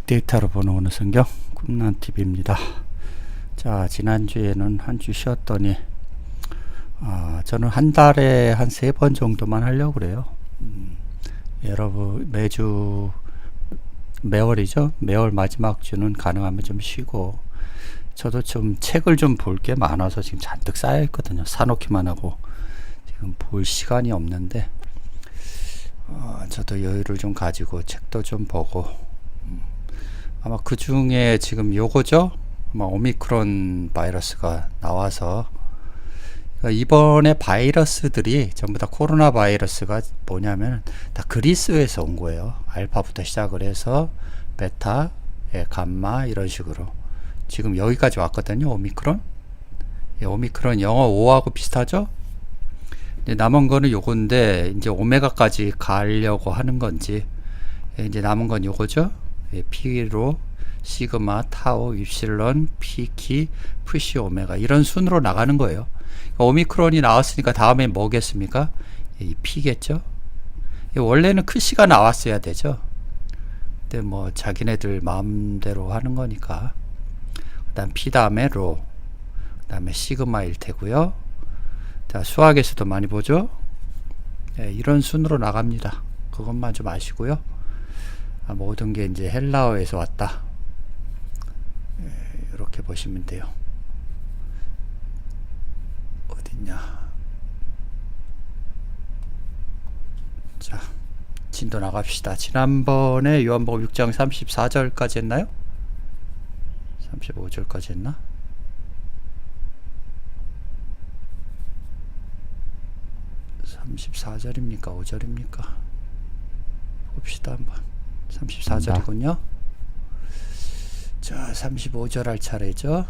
빅데이터로 보는 오늘 성경 꿈난TV입니다. 자, 지난주에는 한 주 쉬었더니 저는 한 달에 한 3번 정도만 하려고 그래요. 여러분 매월이죠. 매월 마지막 주는 가능하면 좀 쉬고, 저도 좀 책을 좀 볼 게 많아서 지금 잔뜩 쌓여 있거든요. 사놓기만 하고 지금 볼 시간이 없는데 저도 여유를 좀 가지고 책도 좀 보고, 아마 그 중에 지금 요거죠. 아마 오미크론 바이러스가 나와서, 그러니까 이번에 바이러스들이 전부 다 코로나 바이러스가 뭐냐면 다 그리스에서 온 거예요. 알파부터 시작을 해서 베타, 감마 이런 식으로 지금 여기까지 왔거든요. 오미크론. 오미크론 영어 5하고 비슷하죠. 남은 거는 요건데 이제 오메가까지 가려고 하는 건지, 이제 남은 건 요거죠. P로 시그마, 타우, 입실론, P키, VC, 오메가 이런 순으로 나가는 거예요. 오미크론이 나왔으니까 다음에 뭐겠습니까? 이 P겠죠. 원래는 크시가 나왔어야 되죠. 근데 뭐 자기네들 마음대로 하는 거니까. 그다음 P 다음에 로, 그다음에 시그마일 테고요. 자, 수학에서도 많이 보죠. 이런 순으로 나갑니다. 그것만 좀 아시고요. 모든 게 이제 헬라어에서 왔다. 이렇게 보시면 돼요. 어딨냐. 자, 진도 나갑시다. 지난번에 요한복음 6장 34절까지 했나요? 35절까지 했나? (34절입니까) (5절입니까) 봅시다 한번. 34절이군요. 자, 35절 할 차례죠.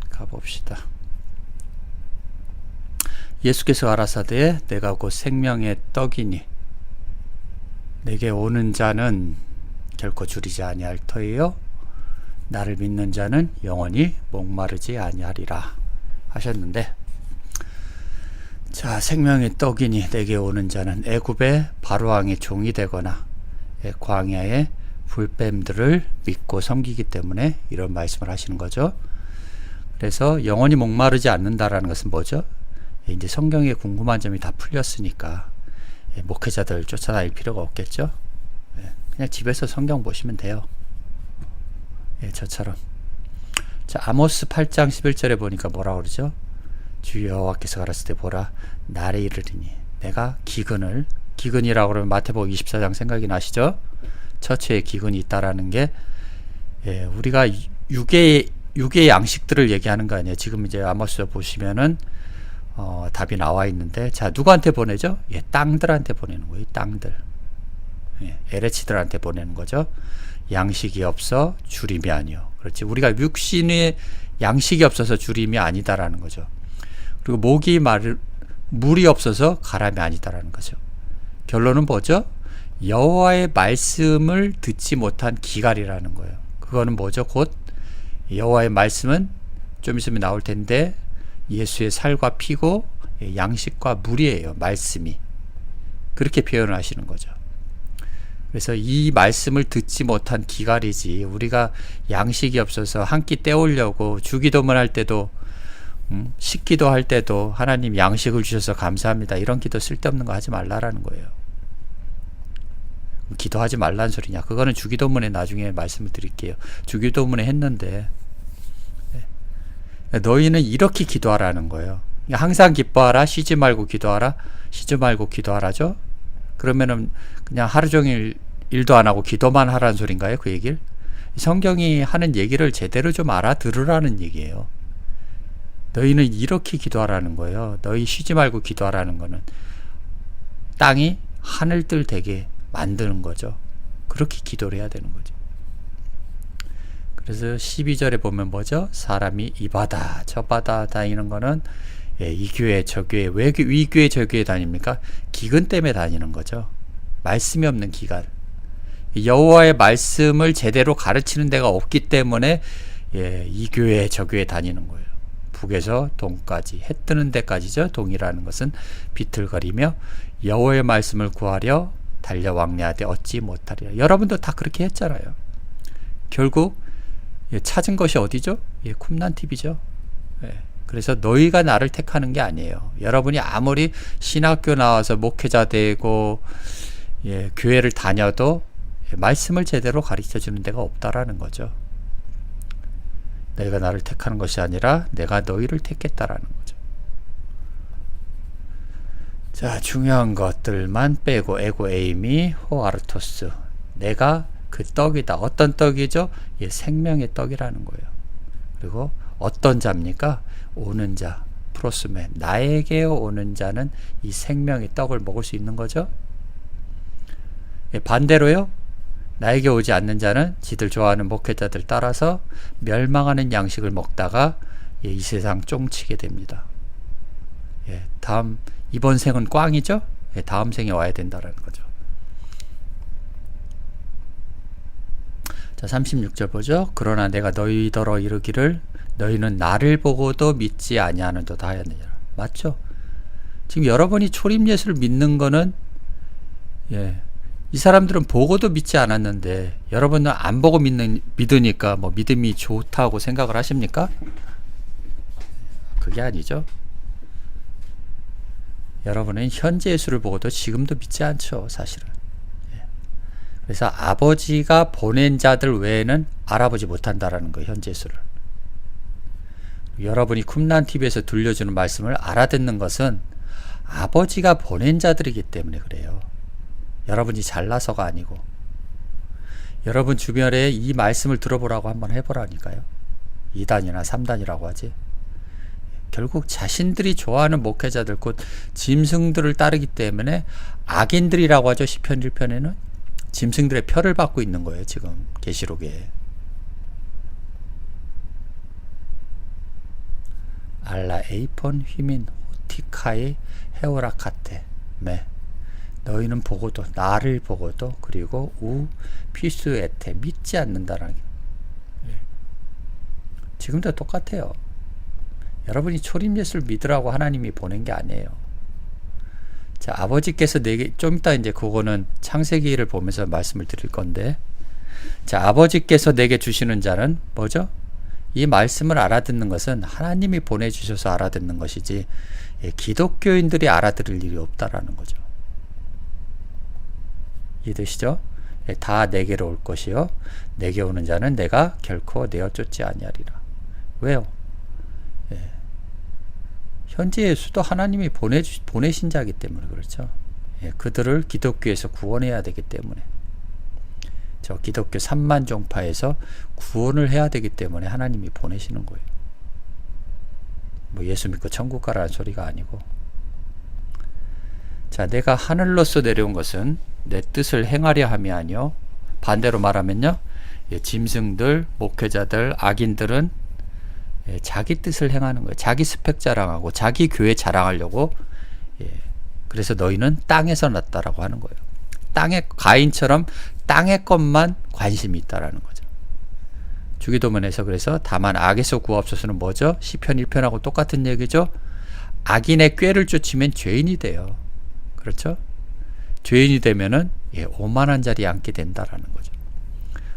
가봅시다. 예수께서 가라사대 내가 곧 생명의 떡이니 내게 오는 자는 결코 줄이지 아니할 터이요 나를 믿는 자는 영원히 목마르지 아니하리라 하셨는데, 자, 생명의 떡이니 내게 오는 자는 애굽의 바로왕의 종이 되거나 광야의 불뱀들을 믿고 섬기기 때문에 이런 말씀을 하시는 거죠. 그래서 영원히 목마르지 않는다라는 것은 뭐죠? 이제 성경에 궁금한 점이 다 풀렸으니까 목회자들 쫓아다닐 필요가 없겠죠. 그냥 집에서 성경 보시면 돼요. 저처럼. 자, 아모스 8장 11절에 보니까 뭐라 그러죠? 주 여호와께서 가라사대 보라 날에 이르리니 내가 기근이라고 그러면 마태복음 24장 생각이 나시죠? 처처에 기근이 있다라는 게, 우리가 육의 양식들을 얘기하는 거 아니에요. 지금 이제 아모스 보시면은 답이 나와 있는데, 자, 누구한테 보내죠? 땅들한테 보내는 거예요. 땅들. 에레치들한테 보내는 거죠. 양식이 없어 주림이 아니요. 그렇지. 우리가 육신의 양식이 없어서 주림이 아니다라는 거죠. 그리고 물이 없어서 가람이 아니다라는 거죠. 결론은 뭐죠? 여호와의 말씀을 듣지 못한 기갈이라는 거예요. 그거는 뭐죠? 곧 여호와의 말씀은 좀 있으면 나올 텐데 예수의 살과 피고 양식과 물이에요. 말씀이. 그렇게 표현을 하시는 거죠. 그래서 이 말씀을 듣지 못한 기갈이지, 우리가 양식이 없어서 한 끼 때우려고 주기도문 할 때도 식기도 할 때도 하나님 양식을 주셔서 감사합니다 이런 기도 쓸데없는 거 하지 말라라는 거예요. 기도하지 말라는 소리냐? 그거는 주기도문에 나중에 말씀을 드릴게요. 주기도문에 했는데 너희는 이렇게 기도하라는 거예요. 항상 기뻐하라, 쉬지 말고 기도하라, 쉬지 말고 기도하라죠. 그러면은 그냥 하루 종일 일도 안 하고 기도만 하라는 소린가요? 그 얘기를? 성경이 하는 얘기를 제대로 좀 알아들으라는 얘기예요. 너희는 이렇게 기도하라는 거예요. 너희 쉬지 말고 기도하라는 거는 땅이 하늘들 되게 만드는 거죠. 그렇게 기도를 해야 되는 거죠. 그래서 12절에 보면 뭐죠? 사람이 이 바다 저 바다 다니는 거는 이 교회 저 교회, 왜 이 교회 저 교회 다닙니까? 기근 때문에 다니는 거죠. 말씀이 없는 기간. 여호와의 말씀을 제대로 가르치는 데가 없기 때문에 이 교회 저 교회 다니는 거예요. 북에서 동까지, 해 뜨는 데까지죠. 동이라는 것은 비틀거리며 여호와의 말씀을 구하려 달려 왕래하되 얻지 못하리라. 여러분도 다 그렇게 했잖아요. 결국 찾은 것이 어디죠? 쿰란TV죠. 그래서 너희가 나를 택하는 게 아니에요. 여러분이 아무리 신학교 나와서 목회자 되고 교회를 다녀도 말씀을 제대로 가르쳐 주는 데가 없다라는 거죠. 너희가 나를 택하는 것이 아니라 내가 너희를 택했다라는 거죠. 자, 중요한 것들만 빼고 에고 에이미 호아르토스, 내가 그 떡이다. 어떤 떡이죠? 생명의 떡이라는 거예요. 그리고 어떤 자입니까? 오는 자, 프로스메, 나에게 오는 자는 이 생명의 떡을 먹을 수 있는 거죠. 반대로요, 나에게 오지 않는 자는 지들 좋아하는 목회자들 따라서 멸망하는 양식을 먹다가 이 세상 쫑치게 됩니다. 이번 생은 꽝이죠. 다음 생에 와야 된다라는 거죠. 자, 36절 보죠. 그러나 내가 너희더러 이르기를 너희는 나를 보고도 믿지 아니하는도다 하였느니라. 맞죠? 지금 여러분이 초림 예수를 믿는 거는 이 사람들은 보고도 믿지 않았는데 여러분은 안 보고 믿으니까 뭐 믿음이 좋다고 생각을 하십니까? 그게 아니죠. 여러분은 현재 예수를 보고도 지금도 믿지 않죠, 사실은. 그래서 아버지가 보낸 자들 외에는 알아보지 못한다라는 거예요, 현재 예수를. 여러분이 쿰란TV에서 들려주는 말씀을 알아듣는 것은 아버지가 보낸 자들이기 때문에 그래요. 여러분이 잘나서가 아니고. 여러분 주변에 이 말씀을 들어보라고 한번 해보라니까요. 2단이나 3단이라고 하지. 결국 자신들이 좋아하는 목회자들, 곧 짐승들을 따르기 때문에 악인들이라고 하죠. 시편 1편에는 짐승들의 표를 받고 있는 거예요, 지금 계시록에. 알라 에이폰 휘민 호티카이 헤오라카테 메, 너희는 보고도, 나를 보고도, 그리고 우 피스에테, 믿지 않는다라는 게. 지금도 똑같아요. 여러분이 초림 예수를 믿으라고 하나님이 보낸 게 아니에요. 자, 아버지께서 내게, 좀 이따 이제 그거는 창세기를 보면서 말씀을 드릴 건데, 자, 아버지께서 내게 주시는 자는 뭐죠? 이 말씀을 알아듣는 것은 하나님이 보내주셔서 알아듣는 것이지, 기독교인들이 알아들을 일이 없다라는 거죠. 이해되시죠? 다 내게로 올 것이요 내게 오는 자는 내가 결코 내어 쫓지 아니하리라. 왜요? 현재 예수도 하나님이 보내신 자이기 때문에 그렇죠. 그들을 기독교에서 구원해야 되기 때문에, 저 기독교 3만 종파에서 구원을 해야 되기 때문에 하나님이 보내시는 거예요. 뭐 예수 믿고 천국 가라는 소리가 아니고. 자, 내가 하늘로서 내려온 것은 내 뜻을 행하려 함이 아니요, 반대로 말하면요, 짐승들, 목회자들, 악인들은 자기 뜻을 행하는 거예요. 자기 스펙 자랑하고 자기 교회 자랑하려고. 그래서 너희는 땅에서 났다라고 하는 거예요. 땅의 가인처럼 땅의 것만 관심이 있다라는 거죠. 주기도문에서 그래서 다만 악에서 구하옵소서는 뭐죠? 시편 1편하고 똑같은 얘기죠. 악인의 꾀를 쫓으면 죄인이 돼요. 그렇죠? 죄인이 되면은 오만한 자리에 앉게 된다라는 거죠.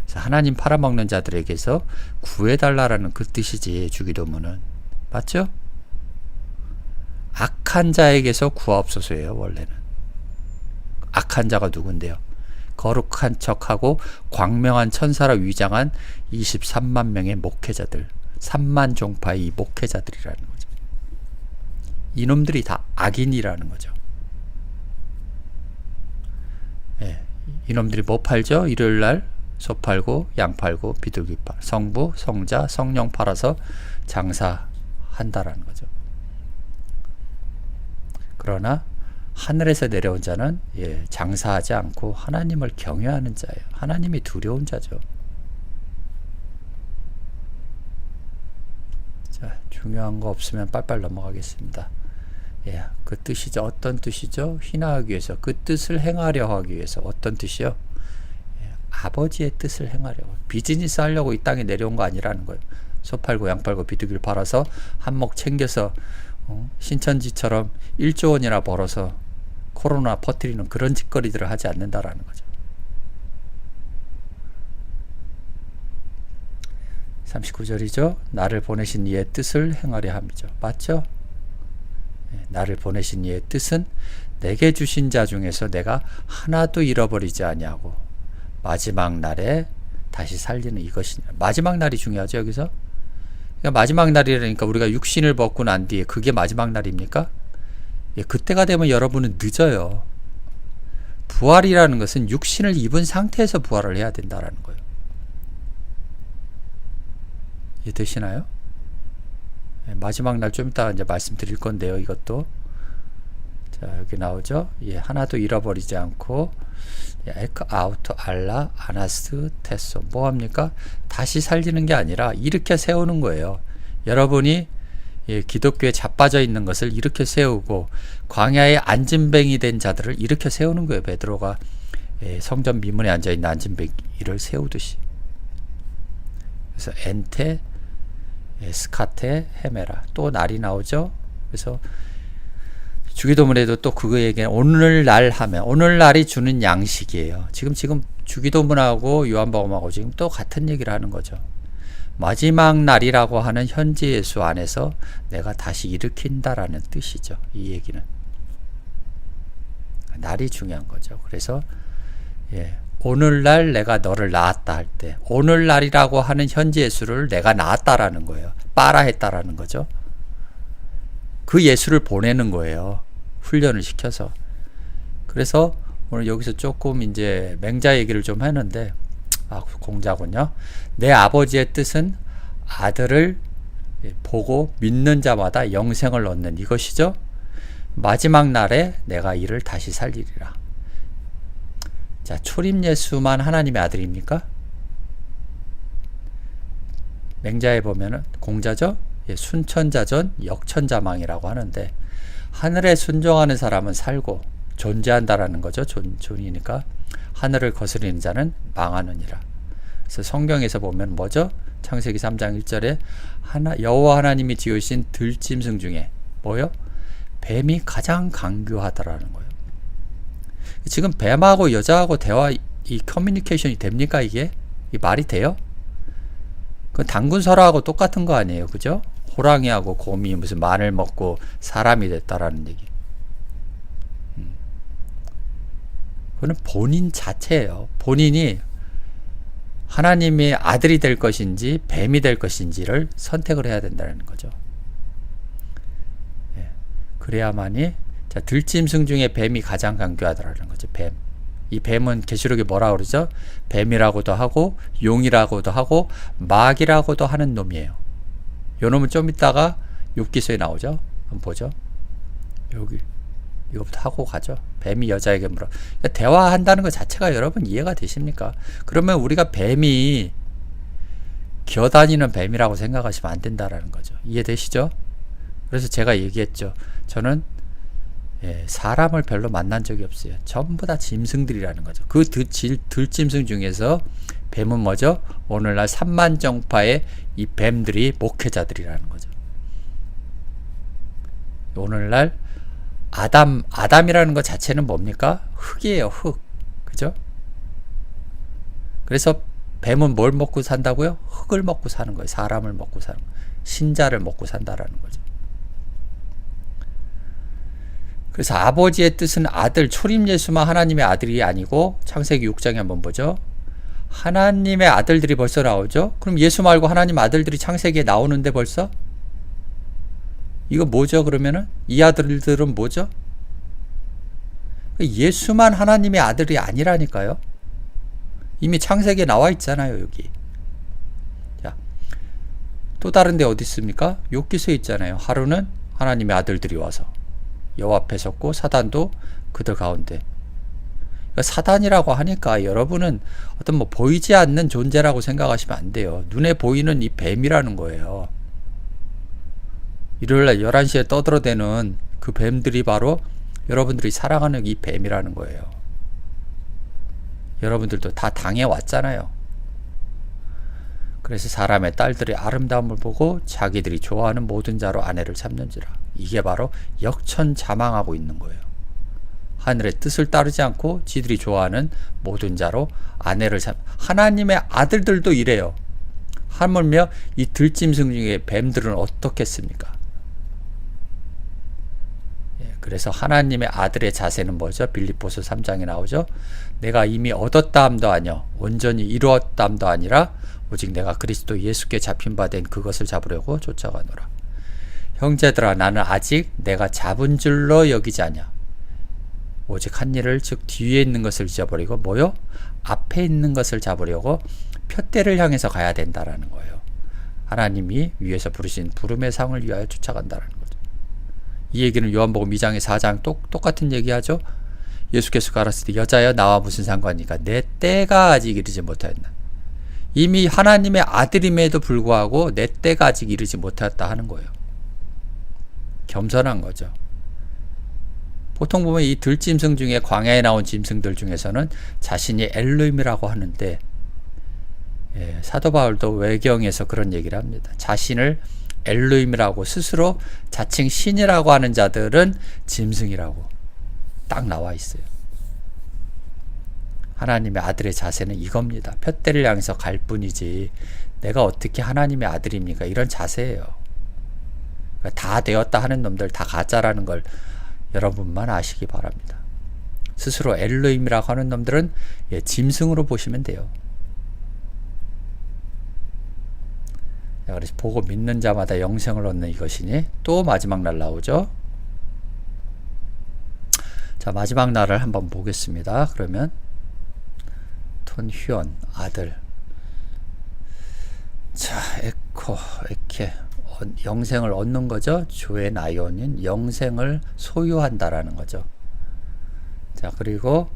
그래서 하나님 팔아먹는 자들에게서 구해달라라는 그 뜻이지, 주기도문은. 맞죠? 악한 자에게서 구하옵소서예요, 원래는. 악한 자가 누군데요? 거룩한 척하고 광명한 천사라 위장한 23만 명의 목회자들, 3만 종파의 이 목회자들이라는 거죠. 이놈들이 다 악인이라는 거죠. 이놈들이 뭐 팔죠? 일요일날 소 팔고 양 팔고 비둘기 팔, 성부, 성자, 성령 팔아서 장사한다라는 거죠. 그러나 하늘에서 내려온 자는 장사하지 않고 하나님을 경외하는 자예요. 하나님이 두려운 자죠. 자, 중요한 거 없으면 빨빨 넘어가겠습니다. 그 뜻이죠. 어떤 뜻이죠? 휘나하기 위해서, 그 뜻을 행하려 하기 위해서. 어떤 뜻이요? 아버지의 뜻을 행하려고, 비즈니스 하려고 이 땅에 내려온 거 아니라는 거예요. 소 팔고 양 팔고 비둘기를 팔아서 한몫 챙겨서 신천지처럼 1조 원이나 벌어서 코로나 퍼뜨리는 그런 짓거리들을 하지 않는다라는 거죠. 39절이죠. 나를 보내신 이의 뜻을 행하려 함이죠. 맞죠? 나를 보내신 이의 뜻은 내게 주신 자 중에서 내가 하나도 잃어버리지 아니하고 마지막 날에 다시 살리는 이것이냐. 마지막 날이 중요하죠, 여기서. 그러니까 마지막 날이라니까 우리가 육신을 벗고 난 뒤에 그게 마지막 날입니까? 예, 그때가 되면 여러분은 늦어요. 부활이라는 것은 육신을 입은 상태에서 부활을 해야 된다라는 거예요. 이해되시나요? 예, 마지막 날 좀 이따 이제 말씀드릴 건데요, 이것도. 자, 여기 나오죠? 예, 하나도 잃어버리지 않고, 에크 아우토 알라 아나스 테소. 뭐 합니까? 다시 살리는 게 아니라 일으켜 세우는 거예요. 여러분이 예, 기독교에 자빠져 있는 것을 일으켜 세우고 광야에 앉은뱅이 된 자들을 일으켜 세우는 거예요. 베드로가 예, 성전 미문에 앉아 있는 앉은뱅이를 세우듯이. 그래서 엔테, 예, 스카테, 헤메라. 또 날이 나오죠. 그래서 주기도문에도 또 그거 얘기해. 오늘날 하면 오늘날이 주는 양식이에요. 지금 주기도문하고 요한복음하고 지금 또 같은 얘기를 하는 거죠. 마지막 날이라고 하는 현재 예수 안에서 내가 다시 일으킨다라는 뜻이죠. 이 얘기는. 날이 중요한 거죠. 그래서 예, 오늘날 내가 너를 낳았다 할 때 오늘날이라고 하는 현재 예수를 내가 낳았다라는 거예요. 빠라했다라는 거죠. 그 예수를 보내는 거예요. 훈련을 시켜서. 그래서 오늘 여기서 조금 이제 맹자 얘기를 좀 했는데, 공자군요. 내 아버지의 뜻은 아들을 보고 믿는 자마다 영생을 얻는 이것이죠. 마지막 날에 내가 이를 다시 살리리라. 자, 초림 예수만 하나님의 아들입니까? 맹자에 보면은 공자죠. 예, 순천자전 역천자망이라고 하는데 하늘에 순종하는 사람은 살고 존재한다라는 거죠. 존이니까 하늘을 거스리는 자는 망하느니라. 그래서 성경에서 보면 뭐죠? 창세기 3장 1절에 여호와 하나님이 지으신 들짐승 중에 뭐요? 뱀이 가장 강교하다라는 거예요. 지금 뱀하고 여자하고 대화 이 커뮤니케이션이 됩니까? 이게 이 말이 돼요? 그 당군설화하고 똑같은 거 아니에요, 그죠? 호랑이하고 곰이 무슨 마늘 먹고 사람이 됐다라는 얘기. 그거는 본인 자체예요. 본인이 하나님의 아들이 될 것인지 뱀이 될 것인지를 선택을 해야 된다는 거죠. 예. 그래야만이 자, 들짐승 중에 뱀이 가장 강교하다라는 거죠. 뱀. 이 뱀은 계시록에 뭐라 그러죠? 뱀이라고도 하고 용이라고도 하고 마귀라고도 하는 놈이에요. 요 놈은 좀 이따가 욥기서에 나오죠. 한번 보죠. 여기 이거부터 하고 가죠. 뱀이 여자에게 물어. 그러니까 대화한다는 것 자체가 여러분 이해가 되십니까? 그러면 우리가 뱀이 기어다니는 뱀이라고 생각하시면 안 된다라는 거죠. 이해되시죠? 그래서 제가 얘기했죠. 저는 사람을 별로 만난 적이 없어요. 전부 다 짐승들이라는 거죠. 그 들짐승 중에서 뱀은 뭐죠? 오늘날 3만 정파의 이 뱀들이 목회자들이라는 거죠. 오늘날 아담이라는 것 자체는 뭡니까? 흙이에요, 흙. 그죠? 그래서 뱀은 뭘 먹고 산다고요? 흙을 먹고 사는 거예요. 사람을 먹고 사는 거예요. 신자를 먹고 산다라는 거죠. 그래서 아버지의 뜻은 아들, 초림 예수만 하나님의 아들이 아니고 창세기 6장에 한번 보죠. 하나님의 아들들이 벌써 나오죠. 그럼 예수 말고 하나님 아들들이 창세기에 나오는데 벌써? 이거 뭐죠? 그러면은 이 아들들은 뭐죠? 예수만 하나님의 아들이 아니라니까요. 이미 창세기에 나와 있잖아요, 여기. 자, 또 다른 데 어디 있습니까? 욥기서에 있잖아요. 하루는 하나님의 아들들이 와서 여호와 앞에 섰고 사단도 그들 가운데. 그러니까 사단이라고 하니까 여러분은 어떤 뭐 보이지 않는 존재라고 생각하시면 안 돼요. 눈에 보이는 이 뱀이라는 거예요. 일요일날 11시에 떠들어대는 그 뱀들이 바로 여러분들이 사랑하는 이 뱀이라는 거예요. 여러분들도 다 당해왔잖아요. 그래서 사람의 딸들의 아름다움을 보고 자기들이 좋아하는 모든 자로 아내를 잡는지라. 이게 바로 역천자망하고 있는 거예요. 하늘의 뜻을 따르지 않고 지들이 좋아하는 모든 자로 아내를 하나님의 아들들도 이래요. 하물며 이 들짐승 중에 뱀들은 어떻겠습니까? 그래서 하나님의 아들의 자세는 뭐죠? 빌립보서 3장에 나오죠. 내가 이미 얻었다함도 아니요 온전히 이루었다함도 아니라 오직 내가 그리스도 예수께 잡힌 바 된 그것을 잡으려고 쫓아가노라. 형제들아 나는 아직 내가 잡은 줄로 여기지 아니야. 오직 한 일을 즉 뒤에 있는 것을 잊어버리고 뭐요? 앞에 있는 것을 잡으려고 표대를 향해서 가야 된다라는 거예요. 하나님이 위에서 부르신 부름의 상을 위하여 쫓아간다라는 거죠. 이 얘기는 요한복음 2장에 4장 똑같은 얘기하죠. 예수께서 가라사대 여자여 나와 무슨 상관이니까 내 때가 아직 이르지 못하였나. 이미 하나님의 아들임에도 불구하고 내 때가 아직 이르지 못하였다 하는 거예요. 겸손한 거죠. 보통 보면 이 들짐승 중에 광야에 나온 짐승들 중에서는 자신이 엘로힘이라고 하는데 사도 바울도 외경에서 그런 얘기를 합니다. 자신을 엘로힘이라고 스스로 자칭 신이라고 하는 자들은 짐승이라고 딱 나와 있어요. 하나님의 아들의 자세는 이겁니다. 푯대를 향해서 갈 뿐이지 내가 어떻게 하나님의 아들입니까? 이런 자세예요. 다 되었다 하는 놈들 다 가짜라는 걸 여러분만 아시기 바랍니다. 스스로 엘로힘이라고 하는 놈들은 짐승으로 보시면 돼요. 그래서 보고 믿는 자마다 영생을 얻는 이것이니 또 마지막 날 나오죠. 자, 마지막 날을 한번 보겠습니다. 그러면 톤휘온 아들, 자 에케 영생을 얻는 거죠. 조의 나이온인 영생을 소유한다라는 거죠. 자, 그리고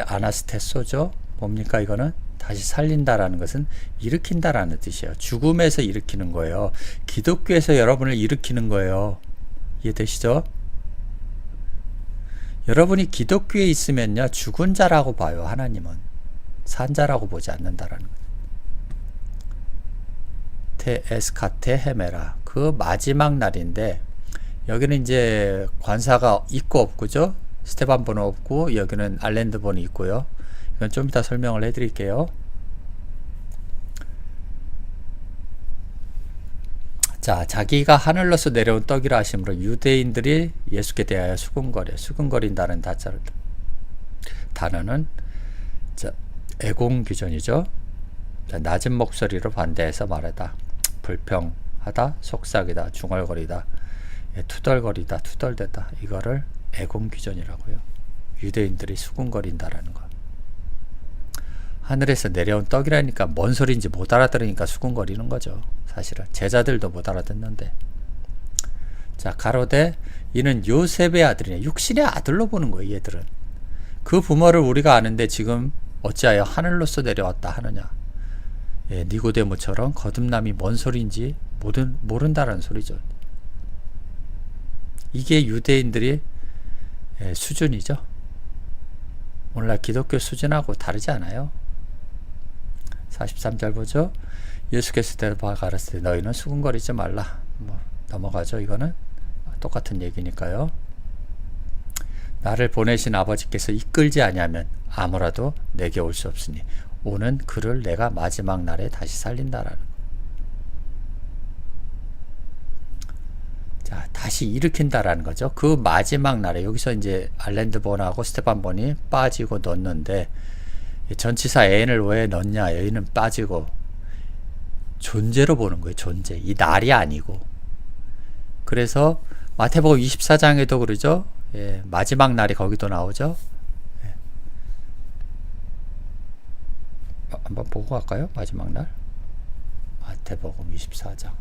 아나스테소죠. 뭡니까 이거는? 다시 살린다라는 것은 일으킨다라는 뜻이에요. 죽음에서 일으키는 거예요. 기독교에서 여러분을 일으키는 거예요. 이해되시죠? 여러분이 기독교에 있으면요 죽은 자라고 봐요. 하나님은 산 자라고 보지 않는다라는 거예요. 테에스카테 헤메라, 그 마지막 날인데 여기는 이제 관사가 있고 없고죠. 스테반 번호 없고 여기는 알랜드 번호 있고요. 이건 좀 이따 설명을 해드릴게요. 자, 자기가 하늘로서 내려온 떡이라 하심으로 유대인들이 예수께 대하여 수근거린다는 단어는 애공규전이죠. 낮은 목소리로 반대해서 말하다, 불평하다, 속삭이다, 중얼거리다, 투덜거리다, 투덜대다, 이거를 애공규전이라고요. 유대인들이 수근거린다라는 거. 하늘에서 내려온 떡이라니까 뭔 소리인지 못 알아들으니까 수근거리는 거죠. 사실은 제자들도 못 알아듣는데. 자, 가로되 이는 요셉의 아들이냐, 육신의 아들로 보는 거예요. 얘들은 그 부모를 우리가 아는데 지금 어찌하여 하늘로서 내려왔다 하느냐. 니고데모처럼 거듭남이 뭔 소리인지 모른다라는 소리죠. 이게 유대인들의 수준이죠. 오늘날 기독교 수준하고 다르지 않아요. 43절 보죠. 예수께서 대답하여 가라사대 너희는 수근거리지 말라. 넘어가죠. 이거는 똑같은 얘기니까요. 나를 보내신 아버지께서 이끌지 아니하면 아무라도 내게 올 수 없으니 오는 그를 내가 마지막 날에 다시 살린다라는 거. 자, 다시 일으킨다라는 거죠. 그 마지막 날에 여기서 이제 알랜드 본하고 스테반 본이 빠지고 넣었는데 전치사 n을 왜 넣냐? 여기는 빠지고 존재로 보는 거예요. 존재. 이 날이 아니고. 그래서 마태복음 24장에도 그러죠. 마지막 날이 거기도 나오죠. 한번 보고 갈까요? 마지막 날. 마태복음 24장.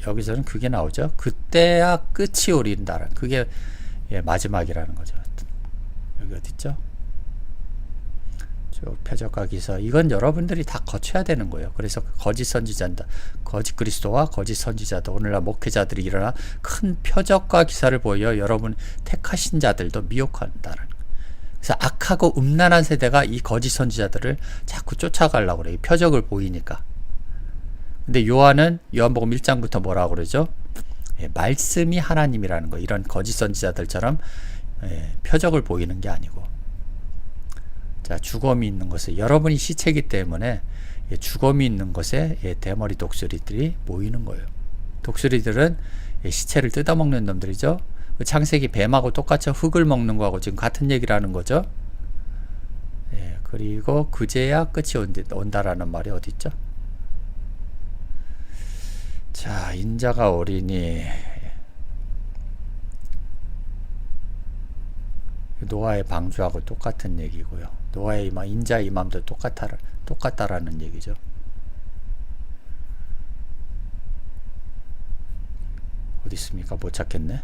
여기서는 그게 나오죠. 그때야 끝이 오린다는, 그게 마지막이라는 거죠. 여기 어디 있죠? 표적과 기사, 이건 여러분들이 다 거쳐야 되는 거예요. 그래서 거짓 선지자다, 거짓 그리스도와 거짓 선지자도, 오늘날 목회자들이 일어나 큰 표적과 기사를 보여 여러분 택하신 자들도 미혹한다는 거예요. 그래서 악하고 음란한 세대가 이 거짓 선지자들을 자꾸 쫓아가려고 그래요. 표적을 보이니까. 근데 요한은 요한복음 1장부터 뭐라고 그러죠? 말씀이 하나님이라는 거. 이런 거짓 선지자들처럼 표적을 보이는 게 아니고. 자, 주검이 있는 곳에 여러분이 시체이기 때문에 주검이 있는 곳에 대머리 독수리들이 모이는 거예요. 독수리들은 시체를 뜯어먹는 놈들이죠. 창세기 뱀하고 똑같이 흙을 먹는 거하고 지금 같은 얘기를 하는 거죠. 그리고 그제야 끝이 온다라는 말이 어디 있죠? 자, 인자가 오리니 노아의 방주하고 똑같은 얘기고요. 노아의 이맘, 인자의 이맘도 똑같다라는 얘기죠. 어디 있습니까? 못 찾겠네.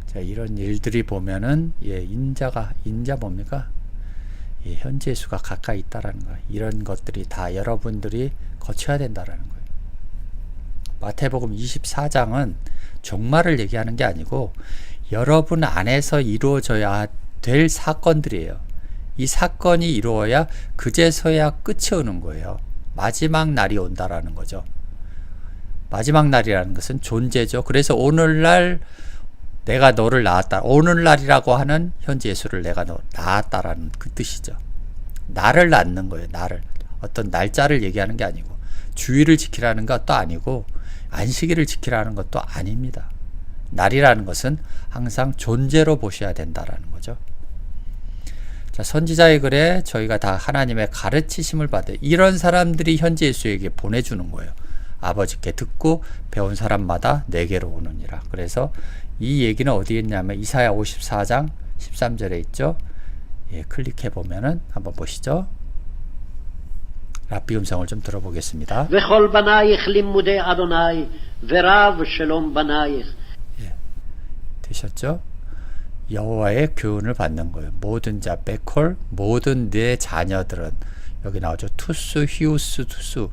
자, 이런 일들이 보면은 인자 뭡니까? 현재 수가 가까이 있다라는 거예요. 이런 것들이 다 여러분들이 거쳐야 된다라는 거예요. 마태복음 24장은 종말을 얘기하는 게 아니고 여러분 안에서 이루어져야 될 사건들이에요. 이 사건이 이루어야 그제서야 끝이 오는 거예요. 마지막 날이 온다라는 거죠. 마지막 날이라는 것은 존재죠. 그래서 오늘날 내가 너를 낳았다. 오늘날이라고 하는 현재 예수를 내가 낳았다라는 그 뜻이죠. 나를 낳는 거예요. 나를. 어떤 날짜를 얘기하는 게 아니고 주의를 지키라는 것도 아니고 안식일을 지키라는 것도 아닙니다. 날이라는 것은 항상 존재로 보셔야 된다라는 거죠. 자, 선지자의 글에 저희가 다 하나님의 가르치심을 받아 이런 사람들이 현재 예수에게 보내주는 거예요. 아버지께 듣고 배운 사람마다 내게로 오느니라. 그래서 이 얘기는 어디에 있냐면 이사야 54장 13절에 있죠. 클릭해 보면은 한번 보시죠. 랍비 음성을 좀 들어보겠습니다. וכל בנייך לימודי אדוני ורב שלום בנייך. 되셨죠? 여호와의 교훈을 받는 거예요. 모든 자 베콜 모든 내 자녀들은 여기 나오죠. 투스 히우스 투스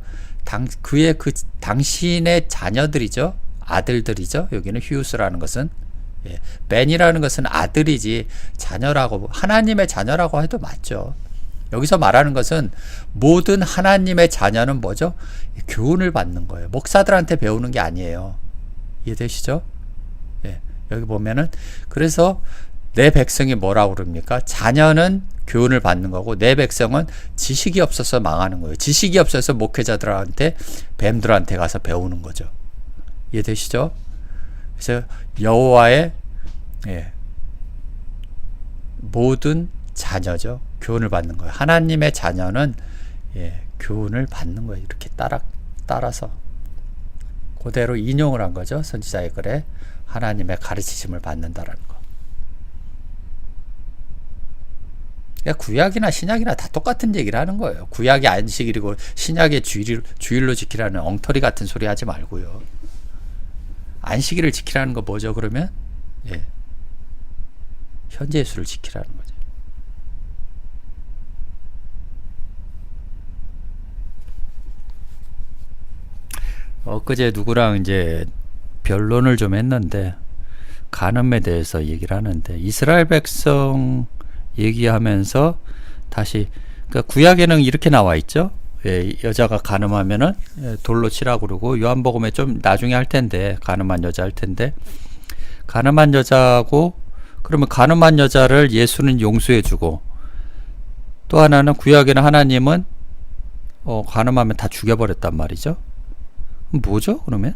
그의 당신의 자녀들이죠. 아들들이죠. 여기는 히우스라는 것은 벤이라는 것은 아들이지 자녀라고 하나님의 자녀라고 해도 맞죠. 여기서 말하는 것은 모든 하나님의 자녀는 뭐죠? 교훈을 받는 거예요. 목사들한테 배우는 게 아니에요. 이해되시죠? 여기 보면은 그래서 내 백성이 뭐라고 그럽니까? 자녀는 교훈을 받는 거고 내 백성은 지식이 없어서 망하는 거예요. 지식이 없어서 목회자들한테 뱀들한테 가서 배우는 거죠. 이해되시죠? 그래서 여호와의 모든 자녀죠. 교훈을 받는 거예요. 하나님의 자녀는 교훈을 받는 거예요. 이렇게 따라서 그대로 인용을 한 거죠. 선지자의 글에 하나님의 가르치심을 받는다라는 거. 그러니까 구약이나 신약이나 다 똑같은 얘기를 하는 거예요. 구약이 안식일이고 신약의 주일로 지키라는 엉터리 같은 소리 하지 말고요. 안식일을 지키라는 거 뭐죠? 그러면 현재 예수를 지키라는 거죠. 엊그제 누구랑 이제 변론을 좀 했는데 간음에 대해서 얘기를 하는데 이스라엘 백성 얘기하면서 다시 그러니까 구약에는 이렇게 나와 있죠. 여자가 간음하면은 돌로 치라고 그러고 요한복음에 좀 나중에 할 텐데 간음한 여자 할 텐데 간음한 여자고 그러면 간음한 여자를 예수는 용서해 주고 또 하나는 구약에는 하나님은 간음하면 다 죽여버렸단 말이죠. 뭐죠 그러면?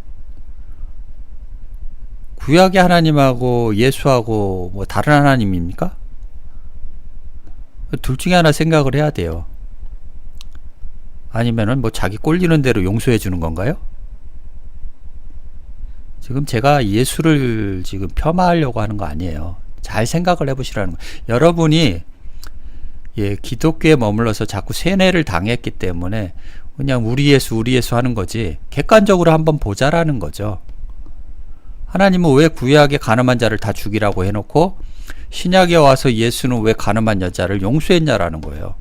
구약의 하나님하고 예수하고 뭐 다른 하나님입니까? 둘 중에 하나 생각을 해야 돼요. 아니면은 뭐 자기 꼴리는 대로 용서해 주는 건가요? 지금 제가 예수를 지금 폄하하려고 하는 거 아니에요. 잘 생각을 해보시라는 거예요. 여러분이 기독교에 머물러서 자꾸 세뇌를 당했기 때문에 그냥 우리 예수 하는 거지 객관적으로 한번 보자라는 거죠. 하나님은 왜 구약의 간음한 자를 다 죽이라고 해놓고 신약에 와서 예수는 왜 간음한 여자를 용서했냐라는 거예요.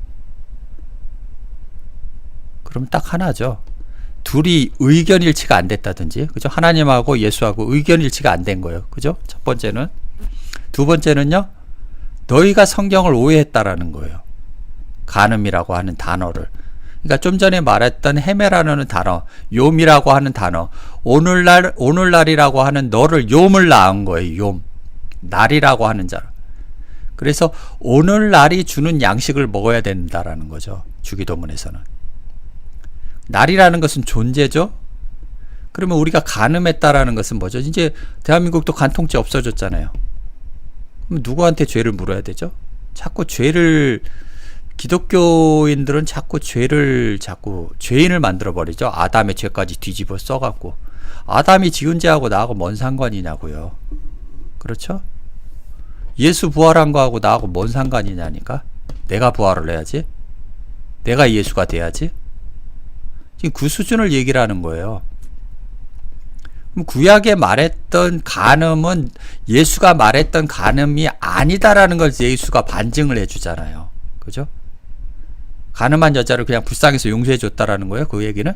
그럼 딱 하나죠. 둘이 의견 일치가 안 됐다든지, 그죠? 하나님하고 예수하고 의견 일치가 안 된 거예요. 그죠? 첫 번째는. 두 번째는요, 너희가 성경을 오해했다라는 거예요. 간음이라고 하는 단어를. 그러니까 좀 전에 말했던 헤메라는 단어, 욤이라고 하는 단어, 오늘날이라고 하는 너를 욤을 낳은 거예요. 욤. 날이라고 하는 자. 그래서 오늘날이 주는 양식을 먹어야 된다라는 거죠. 주기도문에서는. 날이라는 것은 존재죠. 그러면 우리가 간음했다라는 것은 뭐죠? 이제 대한민국도 간통죄 없어졌잖아요. 그럼 누구한테 죄를 물어야 되죠? 자꾸 기독교인들은 자꾸 죄인을 만들어버리죠. 아담의 죄까지 뒤집어 써갖고. 아담이 지은 죄하고 나하고 뭔 상관이냐고요. 그렇죠? 예수 부활한 거하고 나하고 뭔 상관이냐니까. 내가 부활을 해야지. 내가 예수가 돼야지. 지금 그 수준을 얘기를 하는 거예요. 그럼 구약에 말했던 간음은 예수가 말했던 간음이 아니다라는 걸 예수가 반증을 해주잖아요. 그죠? 간음한 여자를 그냥 불쌍해서 용서해 줬다라는 거예요. 그 얘기는?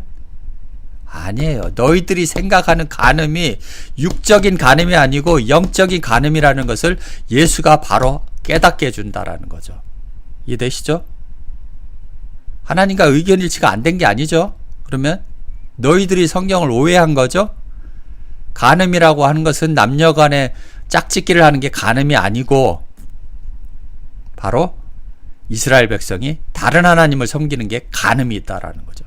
아니에요. 너희들이 생각하는 간음이 육적인 간음이 아니고 영적인 간음이라는 것을 예수가 바로 깨닫게 해준다라는 거죠. 이해되시죠? 하나님과 의견 일치가 안 된 게 아니죠. 그러면 너희들이 성경을 오해한 거죠. 간음이라고 하는 것은 남녀 간에 짝짓기를 하는 게 간음이 아니고 바로 이스라엘 백성이 다른 하나님을 섬기는 게 간음이 있다라는 거죠.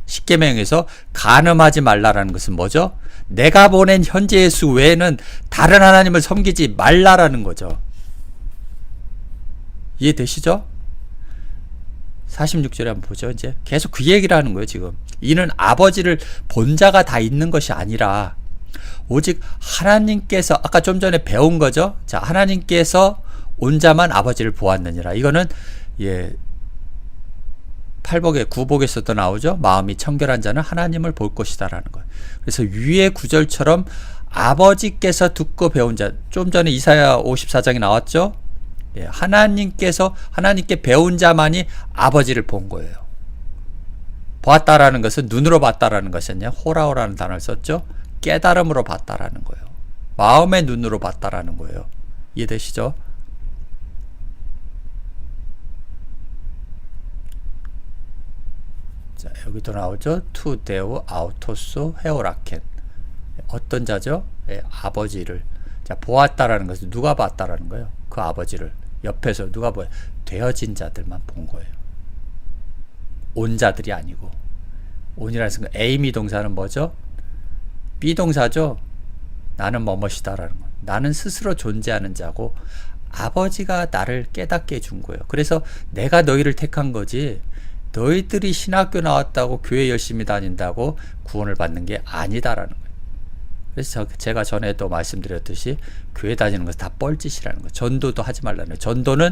십계명에서 간음하지 말라라는 것은 뭐죠? 내가 보낸 현재 예수 외에는 다른 하나님을 섬기지 말라라는 거죠. 이해되시죠? 46절에 한번 보죠. 이제 계속 그 얘기를 하는 거예요. 지금 이는 아버지를 본 자가 다 있는 것이 아니라 오직 하나님께서 아까 좀 전에 배운 거죠. 자, 하나님께서 온 자만 아버지를 보았느니라. 이거는 구복에서도 나오죠. 마음이 청결한 자는 하나님을 볼 것이다라는 거예요. 그래서 위의 구절처럼 아버지께서 듣고 배운 자, 좀 전에 이사야 54장이 나왔죠. 하나님께 배운 자만이 아버지를 본 거예요. 보았다라는 것은 눈으로 봤다라는 것이냐, 호라오라는 단어를 썼죠. 깨달음으로 봤다라는 거예요. 마음의 눈으로 봤다라는 거예요. 이해되시죠? 자, 여기도 나오죠. 투 데우 아우토스 헤오라켄. 어떤 자죠? 아버지를. 자, 보았다라는 것은 누가 봤다라는 거예요? 그 아버지를 옆에서 누가 보여? 되어진 자들만 본 거예요. 온 자들이 아니고. 온이라는 순간 에이미 동사는 뭐죠? 비동사죠. 나는 뭐뭇이다라는 거. 나는 스스로 존재하는 자고 아버지가 나를 깨닫게 해준 거예요. 그래서 내가 너희를 택한 거지 너희들이 신학교 나왔다고 교회 열심히 다닌다고 구원을 받는 게 아니다라는 거예요. 그래서 제가 전에도 말씀드렸듯이 교회 다니는 것은 다 뻘짓이라는 거예요. 전도도 하지 말라는 거예요. 전도는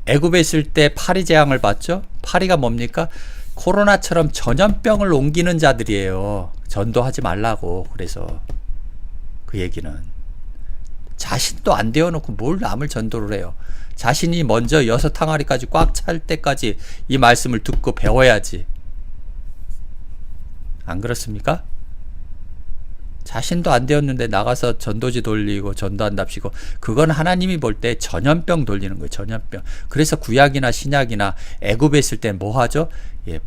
애굽에 있을 때 파리 재앙을 봤죠. 파리가 뭡니까? 코로나처럼 전염병을 옮기는 자들이에요. 전도하지 말라고. 그래서 그 얘기는 자신도 안 되어놓고 뭘 남을 전도를 해요. 자신이 먼저 6항아리까지 꽉 찰 때까지 이 말씀을 듣고 배워야지. 안 그렇습니까? 자신도 안 되었는데 나가서 전도지 돌리고 전도한답시고 그건 하나님이 볼 때 전염병 돌리는 거예요. 전염병. 그래서 구약이나 신약이나 애굽에 있을 때 뭐 하죠?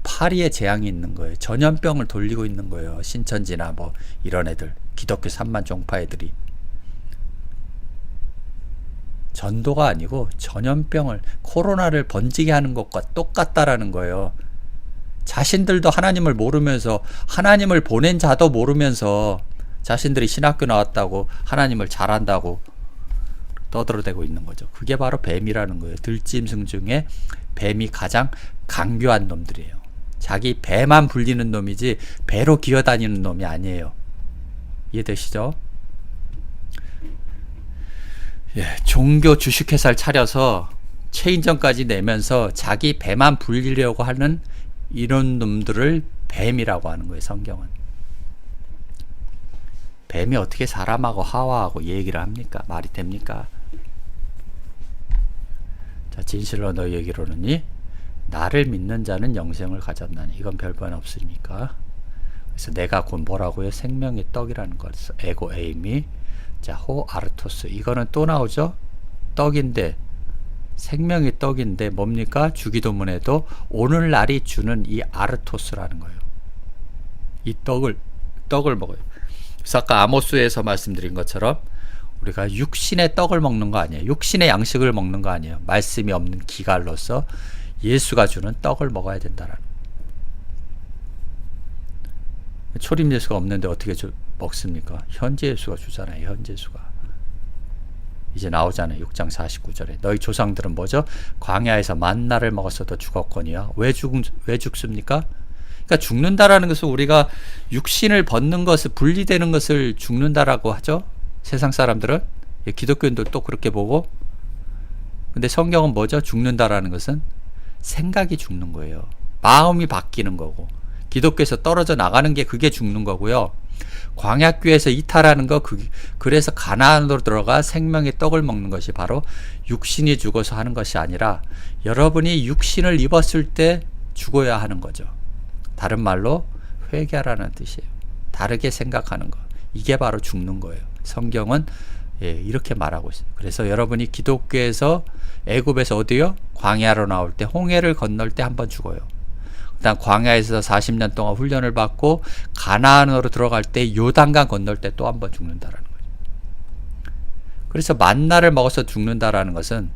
파리의 재앙이 있는 거예요. 전염병을 돌리고 있는 거예요. 신천지나 뭐 이런 애들, 기독교 3만 종파 애들이. 전도가 아니고 전염병을, 코로나를 번지게 하는 것과 똑같다라는 거예요. 자신들도 하나님을 모르면서, 하나님을 보낸 자도 모르면서 자신들이 신학교 나왔다고 하나님을 잘한다고 떠들어대고 있는 거죠. 그게 바로 뱀이라는 거예요. 들짐승 중에 뱀이 가장 강교한 놈들이에요. 자기 배만 불리는 놈이지 배로 기어다니는 놈이 아니에요. 이해되시죠? 종교 주식회사를 차려서 체인점까지 내면서 자기 배만 불리려고 하는 이런 놈들을 뱀이라고 하는 거예요. 성경은. 뱀이 어떻게 사람하고 하와하고 얘기를 합니까? 말이 됩니까? 자, 진실로 너희에게로느니 나를 믿는 자는 영생을 가졌나니. 이건 별반 없으니까. 그래서 내가 곧 뭐라고요? 생명의 떡이라는 것. 에고 에이미. 자, 호 아르토스. 이거는 또 나오죠? 떡인데 생명의 떡인데 뭡니까? 주기도문에도 오늘날이 주는 이 아르토스라는 거예요. 이 떡을 먹어요. 그래서 아까 아모스에서 말씀드린 것처럼 우리가 육신의 떡을 먹는 거 아니에요. 육신의 양식을 먹는 거 아니에요. 말씀이 없는 기갈로서 예수가 주는 떡을 먹어야 된다라는 거예요. 초림 예수가 없는데 어떻게 먹습니까? 현재 예수가 주잖아요. 현재 예수가. 이제 나오잖아요. 6장 49절에. 너희 조상들은 뭐죠? 광야에서 만나를 먹었어도 죽었거니와. 왜 죽습니까? 그러니까 죽는다라는 것은 우리가 육신을 벗는 것을, 분리되는 것을 죽는다라고 하죠. 세상 사람들은. 기독교인들 또 그렇게 보고. 근데 성경은 뭐죠? 죽는다라는 것은 생각이 죽는 거예요. 마음이 바뀌는 거고. 기독교에서 떨어져 나가는 게 그게 죽는 거고요. 광야교에서 이탈하는 거, 그래서 가나안으로 들어가 생명의 떡을 먹는 것이 바로 육신이 죽어서 하는 것이 아니라 여러분이 육신을 입었을 때 죽어야 하는 거죠. 다른 말로 회개하라는 뜻이에요. 다르게 생각하는 거. 이게 바로 죽는 거예요. 성경은 이렇게 말하고 있어요. 그래서 여러분이 기독교에서 애굽에서 어디요? 광야로 나올 때, 홍해를 건널 때 한번 죽어요. 그다음 광야에서 40년 동안 훈련을 받고 가나안으로 들어갈 때 요단강 건널 때 또 한 번 죽는다라는 거죠. 그래서 만나를 먹어서 죽는다라는 것은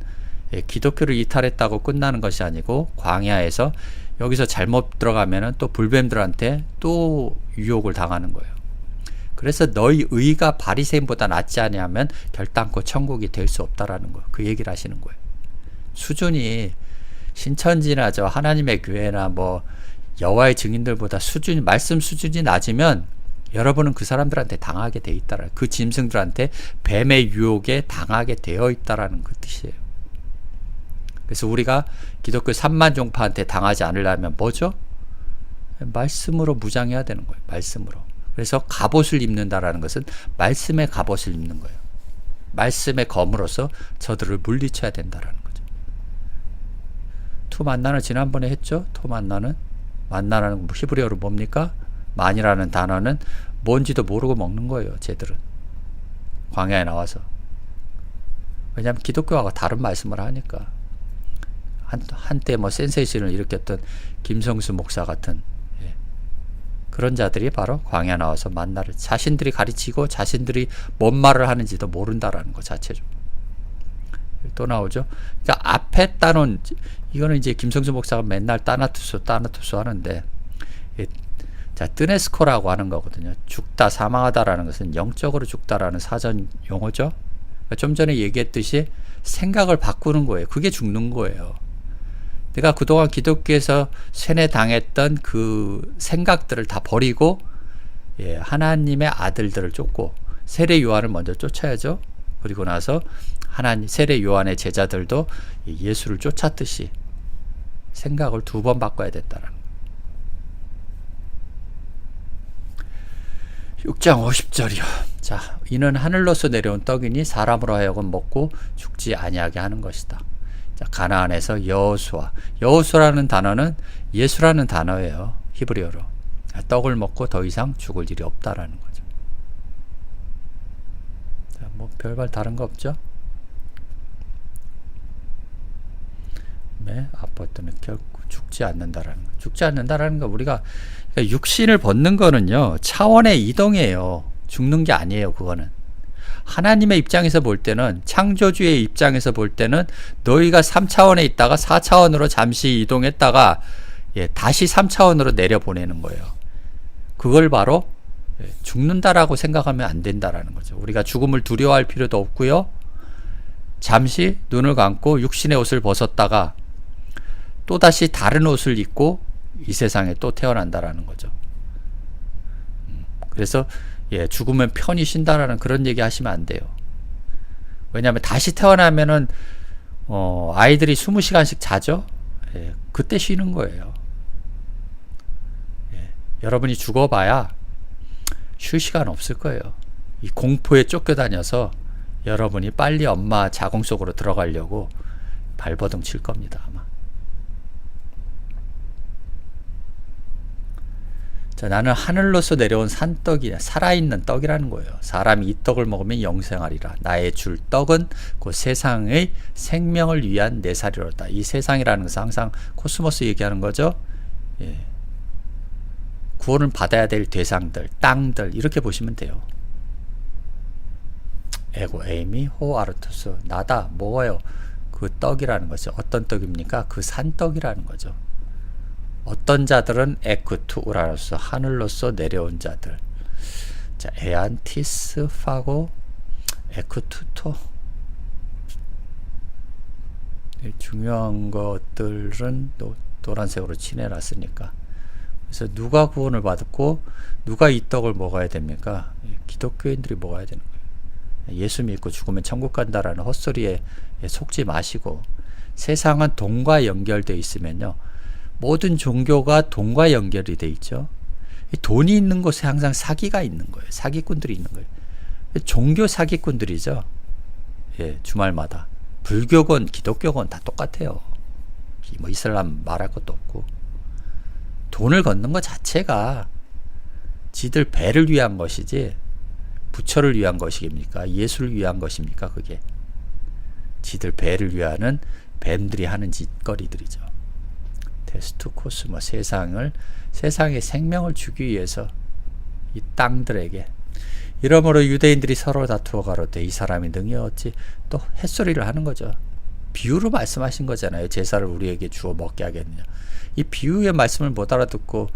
기독교를 이탈했다고 끝나는 것이 아니고 광야에서 여기서 잘못 들어가면은 또 불뱀들한테 또 유혹을 당하는 거예요. 그래서 너희 의가 바리새인보다 낫지 아니하면 결단코 천국이 될 수 없다라는 거예요. 그 얘기를 하시는 거예요. 수준이 신천지나 저 하나님의 교회나 뭐 여호와의 증인들보다 수준이, 말씀 수준이 낮으면 여러분은 그 사람들한테 당하게 돼 있다라는, 그 짐승들한테 뱀의 유혹에 당하게 되어 있다라는 그 뜻이에요. 그래서 우리가 기독교 3만 종파한테 당하지 않으려면 뭐죠? 말씀으로 무장해야 되는 거예요. 말씀으로. 그래서 갑옷을 입는다라는 것은 말씀의 갑옷을 입는 거예요. 말씀의 검으로서 저들을 물리쳐야 된다라는 거죠. 투 만나는 지난번에 했죠. 투 만나는 히브리어로 뭡니까? 만이라는 단어는 뭔지도 모르고 먹는 거예요. 쟤들은 광야에 나와서. 왜냐하면 기독교하고 다른 말씀을 하니까. 한때 뭐 센세이션을 일으켰던 김성수 목사 같은 그런 자들이 바로 광야 나와서 만나를 자신들이 가르치고 자신들이 뭔 말을 하는지도 모른다라는 거 자체죠. 또 나오죠. 그러니까 앞에 따놓은, 이거는 이제 김성수 목사가 맨날 따나투스 하는데, 자, 뜨네스코라고 하는 거거든요. 죽다, 사망하다라는 것은 영적으로 죽다라는 사전 용어죠. 그러니까 좀 전에 얘기했듯이 생각을 바꾸는 거예요. 그게 죽는 거예요. 내가 그동안 기독교에서 세뇌당했던 그 생각들을 다 버리고 하나님의 아들들을 쫓고, 세례 요한을 먼저 쫓아야죠. 그리고 나서 세례 요한의 제자들도 예수를 쫓았듯이 생각을 2번 바꿔야 된다는 거예요. 6장 50절이요. 자, 이는 하늘로서 내려온 떡이니 사람으로 하여금 먹고 죽지 아니하게 하는 것이다. 자, 가나안에서 여호수아라는 단어는 예수라는 단어예요. 히브리어로. 떡을 먹고 더 이상 죽을 일이 없다라는 거죠. 자, 뭐 별발 다른 거 없죠? 네, 아포트는 결코 죽지 않는다라는 거. 죽지 않는다라는 거, 우리가 그러니까 육신을 벗는 거는요, 차원의 이동이에요. 죽는 게 아니에요. 그거는 하나님의 입장에서 볼 때는, 창조주의 입장에서 볼 때는 너희가 3차원에 있다가 4차원으로 잠시 이동했다가 다시 3차원으로 내려보내는 거예요. 그걸 바로 죽는다라고 생각하면 안 된다라는 거죠. 우리가 죽음을 두려워할 필요도 없고요. 잠시 눈을 감고 육신의 옷을 벗었다가 또다시 다른 옷을 입고 이 세상에 또 태어난다라는 거죠. 그래서 죽으면 편히 쉰다라는 그런 얘기 하시면 안 돼요. 왜냐하면 다시 태어나면은 아이들이 20시간씩 자죠. 그때 쉬는 거예요. 여러분이 죽어봐야 쉴 시간 없을 거예요. 이 공포에 쫓겨다녀서 여러분이 빨리 엄마 자궁 속으로 들어가려고 발버둥 칠 겁니다, 아마. 자, 나는 하늘로서 내려온 산떡이야. 살아있는 떡이라는 거예요. 사람이 이 떡을 먹으면 영생하리라. 나의 줄 떡은 그 세상의 생명을 위한 내 살이로다. 이 세상이라는 것은 항상 코스모스 얘기하는 거죠. 예. 구원을 받아야 될 대상들, 땅들 이렇게 보시면 돼요. 에고 에이미 호 아르토스 나다 뭐예요? 그 떡이라는 거죠. 어떤 떡입니까? 그 산떡이라는 거죠. 어떤 자들은 에크투우라로서 하늘로서 내려온 자들. 자, 에안티스 파고 에크투토. 중요한 것들은 노란색으로 칠해놨으니까. 그래서 누가 구원을 받았고 누가 이 떡을 먹어야 됩니까? 기독교인들이 먹어야 되는 거예요. 예수 믿고 죽으면 천국 간다라는 헛소리에 속지 마시고, 세상은 돈과 연결되어 있으면요, 모든 종교가 돈과 연결이 돼 있죠. 돈이 있는 곳에 항상 사기가 있는 거예요. 사기꾼들이 있는 거예요. 종교 사기꾼들이죠. 예, 주말마다. 불교건 기독교건 다 똑같아요. 뭐 이슬람 말할 것도 없고. 돈을 걷는 것 자체가 지들 배를 위한 것이지 부처를 위한 것입니까? 예수를 위한 것입니까? 그게 지들 배를 위하는 뱀들이 하는 짓거리들이죠. 테스트 코스모, 세상의 생명을 주기 위해서 이 땅들에게. 이러므로 유대인들이 서로 다투어 가로되 이 사람이 능히 어찌 또 햇소리를 하는 거죠. 비유로 말씀하신 거잖아요. 제사를 우리에게 주어 먹게 하겠느냐. 이 비유의 말씀을 못 알아듣고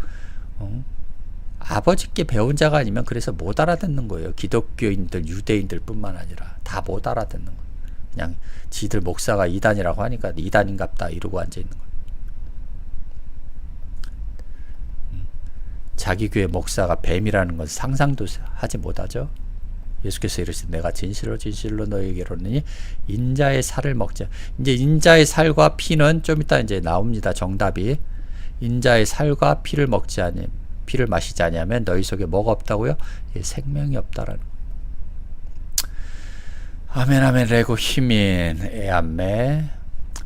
아버지께 배운 자가 아니면 그래서 못 알아듣는 거예요. 기독교인들, 유대인들 뿐만 아니라 다 못 알아듣는 거예요. 그냥 지들 목사가 이단이라고 하니까 이단인갑다 이러고 앉아있는 거예요. 자기 교회 목사가 뱀이라는 건 상상도 하지 못하죠. 예수께서 이르시되 내가 진실로 진실로 너희에게 이르노니 인자의 살을 먹자. 이제 인자의 살과 피는 좀 이따 이제 나옵니다. 정답이. 인자의 살과 피를 피를 마시지 아니하면 너희 속에 뭐가 없다고요? 예, 생명이 없다라는. 아멘 아멘 레고 히민 에암메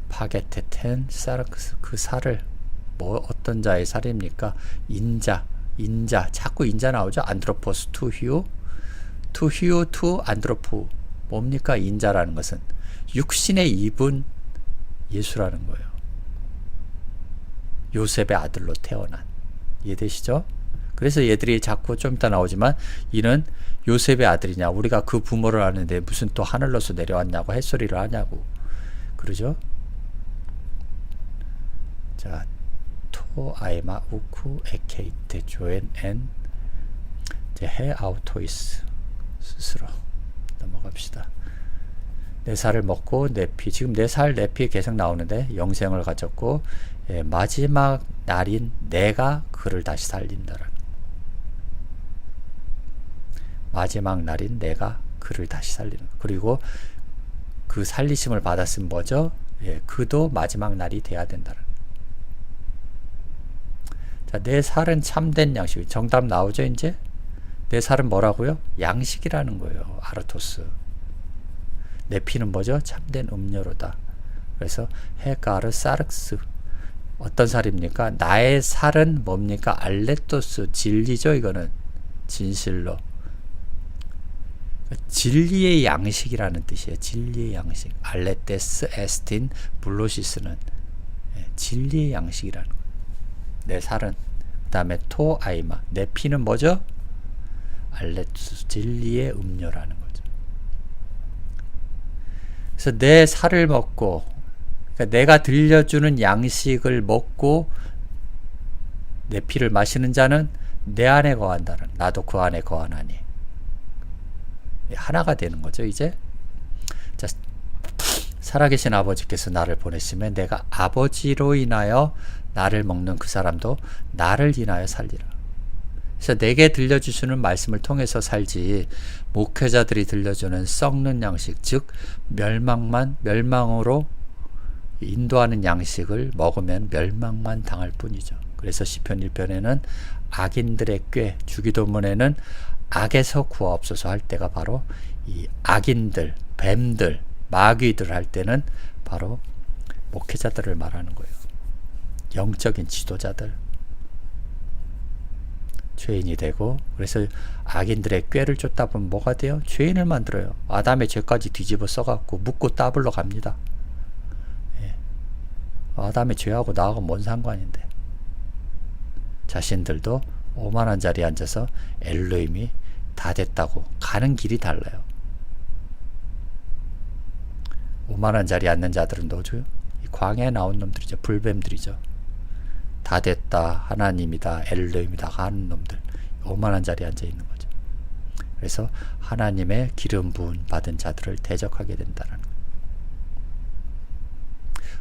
파게테텐 사르크스. 그 살을 뭐 어떤 자의 살입니까? 인자 자꾸 인자 나오죠. 안드로포스 투 휴 투 안드로포. 뭡니까? 인자라는 것은 육신의 입은 예수라는 거예요. 요셉의 아들로 태어난. 이해되시죠? 그래서 얘들이 자꾸 좀 이따 나오지만 이는 요셉의 아들이냐, 우리가 그 부모를 아는데 무슨 또 하늘로서 내려왔냐고 햇소리를 하냐고 그러죠. 자, 토 아이마 우쿠 에케이테 조엔 엔 해 아우토이스. 스스로 넘어갑시다. 내 살을 먹고 내 피, 지금 내 살 내 피 계속 나오는데 영생을 가졌고, 예, 마지막 날인 내가 그를 다시 살린다라는. 마지막 날인 내가 그를 다시 살리는. 그리고 그 살리심을 받았으면 뭐죠? 예, 그도 마지막 날이 돼야 된다는. 자, 내 살은 참된 양식. 정답 나오죠, 이제? 내 살은 뭐라고요? 양식이라는 거예요. 아르토스. 내 피는 뭐죠? 참된 음료로다. 그래서 헤가르 사르크스. 어떤 살입니까? 나의 살은 뭡니까? 알레토스. 진리죠, 이거는. 진실로. 진리의 양식이라는 뜻이에요. 진리의 양식. 알레테스 에스틴 블로시스는 진리의 양식이라는 거예요. 내 살은. 그 다음에 토 아이마. 내 피는 뭐죠? 알레투스. 진리의 음료라는 거죠. 그래서 내 살을 먹고, 그러니까 내가 들려주는 양식을 먹고 내 피를 마시는 자는 내 안에 거한다는, 나도 그 안에 거하나니. 하나가 되는 거죠, 이제. 자, 살아계신 아버지께서 나를 보내시면 내가 아버지로 인하여 나를 먹는 그 사람도 나를 인하여 살리라. 그래서 내게 들려주시는 말씀을 통해서 살지, 목회자들이 들려주는 썩는 양식, 즉 멸망으로 인도하는 양식을 먹으면 멸망만 당할 뿐이죠. 그래서 시편 1편에는 악인들의 꾀, 주기도문에는 악에서 구하옵소서 할 때가 바로 이 악인들, 뱀들, 마귀들 할 때는 바로 목회자들을 말하는 거예요. 영적인 지도자들. 죄인이 되고, 그래서 악인들의 꾀를 쫓다 보면 뭐가 돼요? 죄인을 만들어요. 아담의 죄까지 뒤집어 써갖고 묻고 따블러 갑니다. 예. 아담의 죄하고 나하고 뭔 상관인데. 자신들도 오만한 자리에 앉아서 엘로힘이 다 됐다고 가는 길이 달라요. 오만한 자리에 앉는 자들은 뭐죠? 이 광야에 나온 놈들이죠. 불뱀들이죠. 다 됐다, 하나님이다, 엘로힘이다 하는 놈들, 오만한 자리에 앉아 있는 거죠. 그래서 하나님의 기름 부은 받은 자들을 대적하게 된다는 거예요.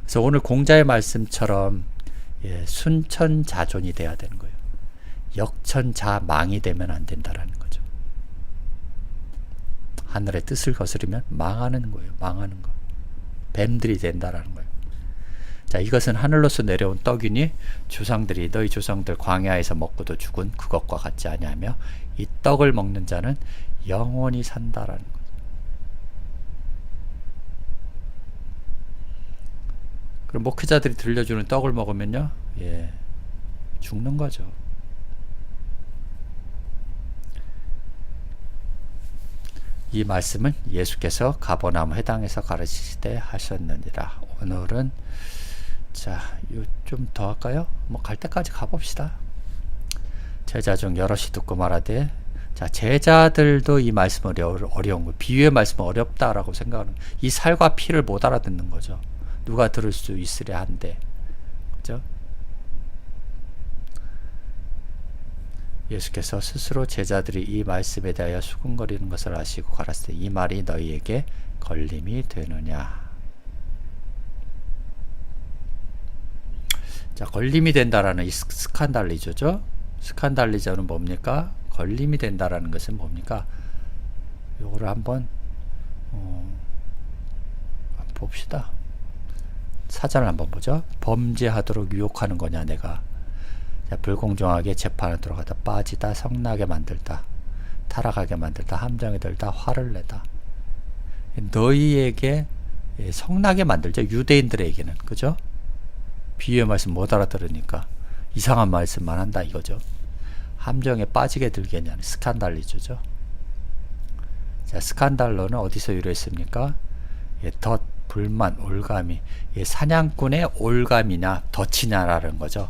그래서 오늘 공자의 말씀처럼 순천자존이 돼야 되는 거예요. 역천자망이 되면 안 된다라는 거죠. 하늘의 뜻을 거스르면 망하는 거예요. 망하는 거. 뱀들이 된다라는 거예요. 자, 이것은 하늘로서 내려온 떡이니 조상들이 너희 조상들 광야에서 먹고도 죽은 그것과 같지 아니하며 이 떡을 먹는 자는 영원히 산다라는 거예요. 그럼 목회자들이 들려주는 떡을 먹으면요, 죽는 거죠. 이 말씀은 예수께서 가버나움 회당에서 가르치실 때 하셨느니라. 오늘은 자, 좀 더 할까요? 뭐 갈 때까지 가봅시다. 제자 중 여럿이 듣고 말하되, 자, 제자들도 이 말씀은 어려운 거, 비유의 말씀은 어렵다라고 생각하는, 이 살과 피를 못 알아듣는 거죠. 누가 들을 수 있으랴 한데, 그죠? 예수께서 스스로 제자들이 이 말씀에 대하여 수군거리는 것을 아시고 가라사대 이 말이 너희에게 걸림이 되느냐. 자, 걸림이 된다라는 이 스칸달리저죠. 스칸달리저는 뭡니까? 걸림이 된다라는 것은 뭡니까? 요거를 한번 봅시다. 사전을 한번 보죠. 범죄하도록 유혹하는 거냐 내가. 자, 불공정하게 재판을 들어가다 빠지다 성나게 만들다 타락하게 만들다 함정에 들다 화를 내다. 너희에게 성나게 만들죠. 유대인들에게는. 그죠? 비유의 말씀 못 알아들으니까 이상한 말씀만 한다 이거죠. 함정에 빠지게 들겠냐는 스칸달리조죠. 자, 스칸달러는 어디서 유래했습니까? 덫, 불만, 올가미. 사냥꾼의 올가미냐 덫이냐라는 거죠.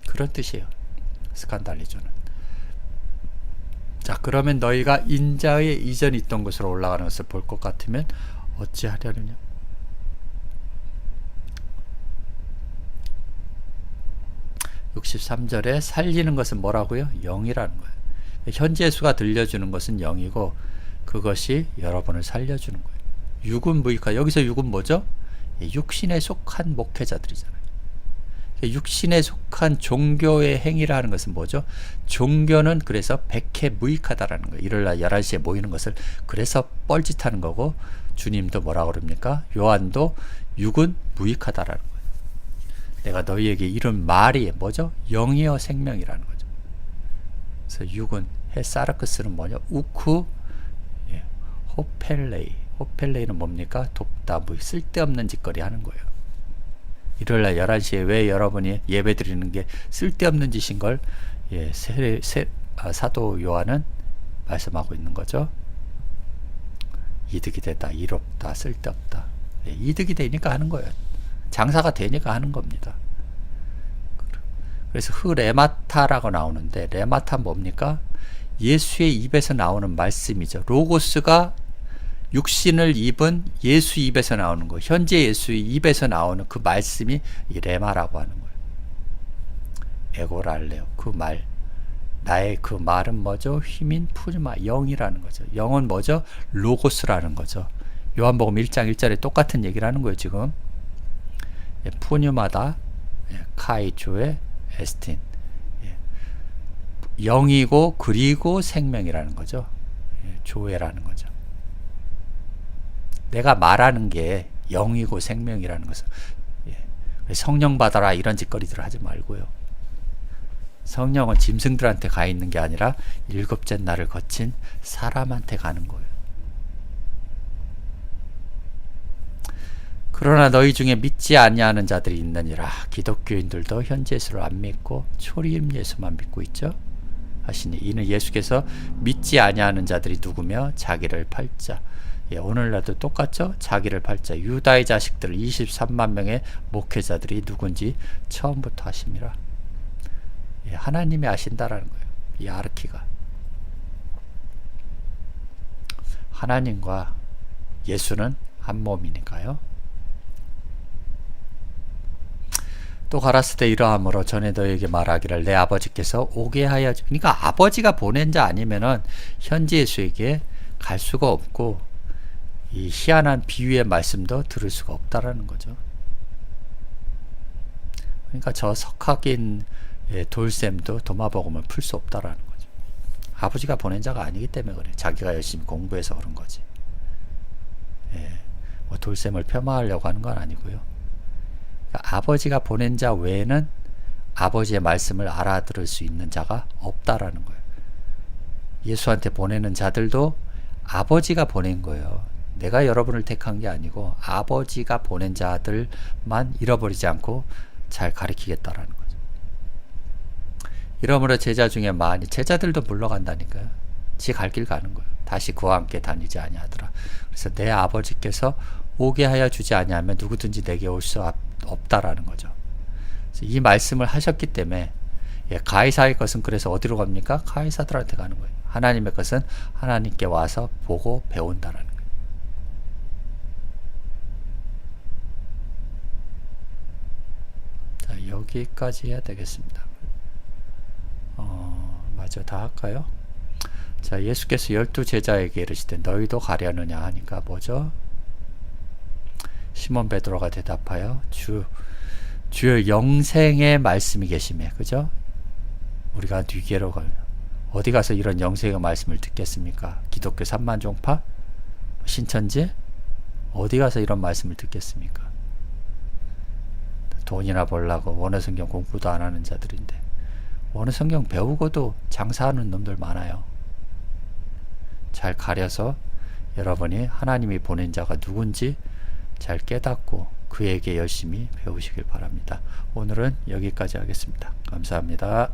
그런 뜻이에요. 스칸달리조는. 자, 그러면 너희가 인자의 이전에 있던 곳으로 올라가는 것을 볼 것 같으면 어찌하려느냐. 63절에 살리는 것은 뭐라고요? 영이라는 거예요. 현재 예수가 들려주는 것은 영이고 그것이 여러분을 살려주는 거예요. 육은 무익하. 여기서 육은 뭐죠? 육신에 속한 목회자들이잖아요. 육신에 속한 종교의 행위를 하는 것은 뭐죠? 종교는 그래서 백해 무익하다라는 거예요. 일요일날 11시에 모이는 것을 그래서 뻘짓하는 거고, 주님도 뭐라고 그럽니까? 요한도 육은 무익하다라는 거예요. 내가 너희에게 이런 말이 뭐죠? 영이여 생명이라는 거죠. 그래서 육은 헤사르크스는 뭐냐? 우쿠 호펠레이. 호펠레이는 뭡니까? 돕다, 뭐 쓸데없는 짓거리 하는 거예요. 일요일날 11시에 왜 여러분이 예배 드리는 게 쓸데없는 짓인 걸 사도 요한은 말씀하고 있는 거죠. 이득이 되다, 이롭다, 쓸데없다. 이득이 되니까 하는 거예요. 장사가 되니까 하는 겁니다. 그래서 레마타라고 나오는데, 레마타 뭡니까? 예수의 입에서 나오는 말씀이죠. 로고스가 육신을 입은 예수 입에서 나오는 거, 현재 예수의 입에서 나오는 그 말씀이 이 레마라고 하는 거예요. 에고랄레오, 그 말, 나의 그 말은 뭐죠? 휘민 푸르마, 영이라는 거죠. 영은 뭐죠? 로고스라는 거죠. 요한복음 1장 1절에 똑같은 얘기를 하는 거예요. 지금 푸뉴마다 카이조의 에스틴, 영이고 그리고 생명이라는 거죠. 조회라는 거죠. 내가 말하는 게 영이고 생명이라는 것은, 성령 받아라 이런 짓거리들 하지 말고요. 성령은 짐승들한테 가 있는 게 아니라 일곱째 날을 거친 사람한테 가는 거예요. 그러나 너희 중에 믿지 아니하는 자들이 있느니라. 기독교인들도 현 예수를 안 믿고 초림 예수만 믿고 있죠. 하시니 이는 예수께서 믿지 아니하는 자들이 누구며 자기를 팔자. 예, 오늘날도 똑같죠. 자기를 팔자. 유다의 자식들 23만 명의 목회자들이 누군지 처음부터 아심이라. 예, 하나님이 아신다라는 거예요. 이 아르키가 하나님과 예수는 한 몸이니까요. 또 가라스되 이러함으로 전에 너에게 말하기를 내 아버지께서 오게 하여 그러니까 아버지가 보낸 자 아니면은 현지 예수에게 갈 수가 없고 이 희한한 비유의 말씀도 들을 수가 없다라는 거죠. 그러니까 저 석학인 돌쌤도 도마복음을 풀 수 없다라는 거죠. 아버지가 보낸 자가 아니기 때문에 그래. 자기가 열심히 공부해서 그런 거지. 예, 뭐 돌쌤을 폄하하려고 하는 건 아니고요. 그러니까 아버지가 보낸 자 외에는 아버지의 말씀을 알아들을 수 있는 자가 없다라는 거예요. 예수한테 보내는 자들도 아버지가 보낸 거예요. 내가 여러분을 택한 게 아니고 아버지가 보낸 자들만 잃어버리지 않고 잘 가르치겠다라는 거죠. 이러므로 제자 중에 많이 제자들도 물러간다니까요. 지 갈 길 가는 거예요. 다시 그와 함께 다니지 아니하더라. 그래서 내 아버지께서 오게 하여 주지 아니하면 누구든지 내게 올 수 없다라는 거죠. 그래서 이 말씀을 하셨기 때문에 가이사의 것은 그래서 어디로 갑니까? 가이사들한테 가는 거예요. 하나님의 것은 하나님께 와서 보고 배운다라는 거예요. 자, 여기까지 해야 되겠습니다. 맞아, 다 할까요? 자, 예수께서 12제자에게 이르시되 너희도 가려느냐 하니까 뭐죠? 시몬 베드로가 대답하여 주의 영생의 말씀이 계시매, 그죠? 우리가 뒤게로 어디 가서 이런 영생의 말씀을 듣겠습니까? 기독교 3만 종파? 신천지? 어디 가서 이런 말씀을 듣겠습니까? 돈이나 벌라고 원어성경 공부도 안 하는 자들인데 원어성경 배우고도 장사하는 놈들 많아요. 잘 가려서 여러분이 하나님이 보낸 자가 누군지 잘 깨닫고 그에게 열심히 배우시길 바랍니다. 오늘은 여기까지 하겠습니다. 감사합니다.